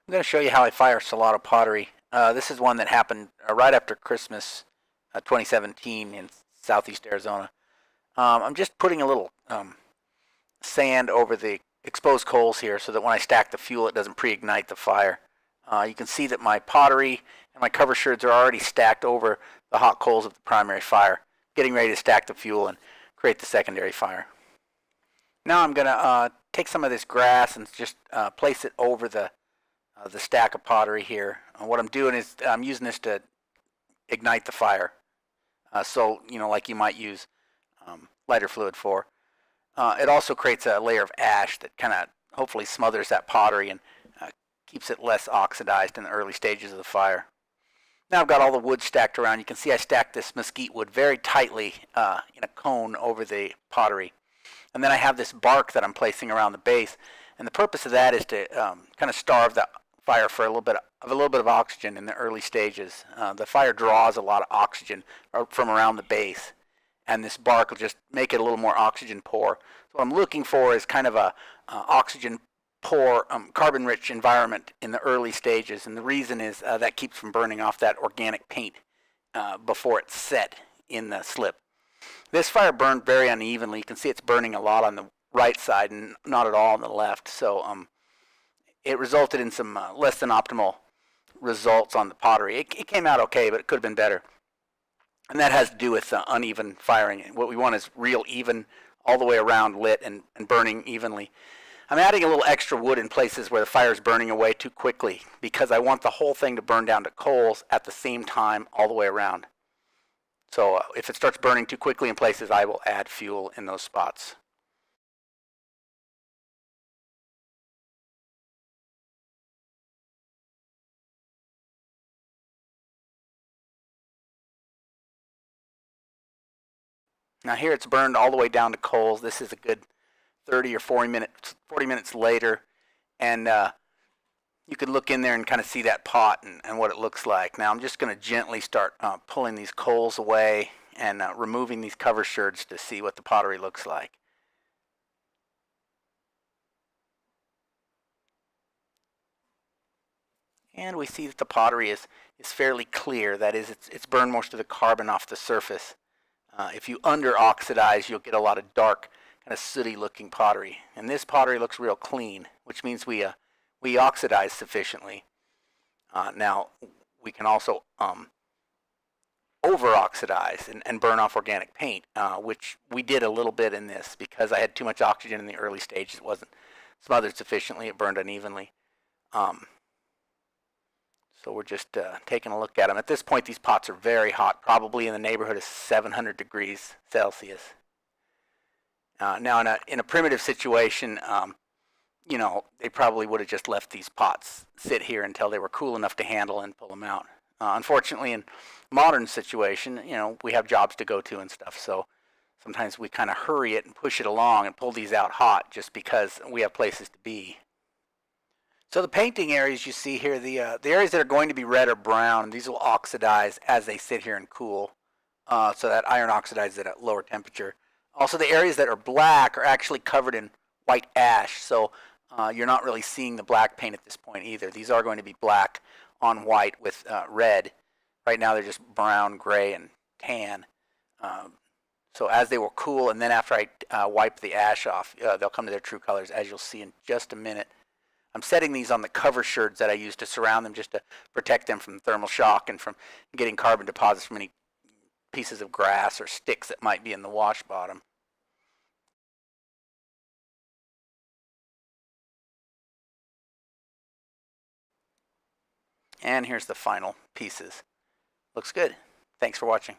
I'm going to show you how I fire Salado pottery. This is one that happened right after Christmas 2017 in southeast Arizona. I'm just putting a little sand over the exposed coals here so that when I stack the fuel it doesn't pre-ignite the fire. You can see that my pottery and my cover sherds are already stacked over the hot coals of the primary fire, getting ready to stack the fuel and create the secondary fire. Now I'm going to take some of this grass and just place it over the stack of pottery here. What I'm doing is I'm using this to ignite the fire. So, like you might use lighter fluid for. It also creates a layer of ash that kind of hopefully smothers that pottery and keeps it less oxidized in the early stages of the fire. Now I've got all the wood stacked around. You can see I stacked this mesquite wood very tightly in a cone over the pottery. And then I have this bark that I'm placing around the base. And the purpose of that is to kind of starve the fire for a little bit of oxygen in the early stages. The fire draws a lot of oxygen from around the base, and this bark will just make it a little more oxygen poor. So what I'm looking for is kind of a oxygen poor, carbon-rich environment in the early stages, and the reason is that keeps from burning off that organic paint before it's set in the slip. This fire burned very unevenly. You can see it's burning a lot on the right side and not at all on the left. So it resulted in some less than optimal results on the pottery. It came out okay, but it could have been better. And that has to do with uneven firing. What we want is real even, all the way around, lit and burning evenly. I'm adding a little extra wood in places where the fire is burning away too quickly because I want the whole thing to burn down to coals at the same time all the way around. So if it starts burning too quickly in places, I will add fuel in those spots. Now here it's burned all the way down to coals. This is a good 30 or 40 minutes later, and you can look in there and kind of see that pot and what it looks like. Now I'm just going to gently start pulling these coals away and removing these cover sherds to see what the pottery looks like. And we see that the pottery is fairly clear. That is, it's burned most of the carbon off the surface. If you under-oxidize, you'll get a lot of dark, kind of sooty-looking pottery. And this pottery looks real clean, which means we oxidize sufficiently. Now, we can also over-oxidize and burn off organic paint, which we did a little bit in this because I had too much oxygen in the early stages. It wasn't smothered sufficiently. It burned unevenly. So we're just taking a look at them. At this point, these pots are very hot, probably in the neighborhood of 700 degrees Celsius. Now, in a primitive situation, they probably would have just left these pots sit here until they were cool enough to handle and pull them out. Unfortunately, in modern situation, we have jobs to go to and stuff, so sometimes we kind of hurry it and push it along and pull these out hot just because we have places to be. So the painting areas you see here, the areas that are going to be red or brown, these will oxidize as they sit here and cool. So that iron oxidizes at a lower temperature. Also, the areas that are black are actually covered in white ash. So you're not really seeing the black paint at this point either. These are going to be black on white with red. Right now they're just brown, gray, and tan. So as they will cool, and then after I wipe the ash off, they'll come to their true colors, as you'll see in just a minute. I'm setting these on the cover sherds that I use to surround them just to protect them from thermal shock and from getting carbon deposits from any pieces of grass or sticks that might be in the wash bottom. And here's the final pieces. Looks good. Thanks for watching.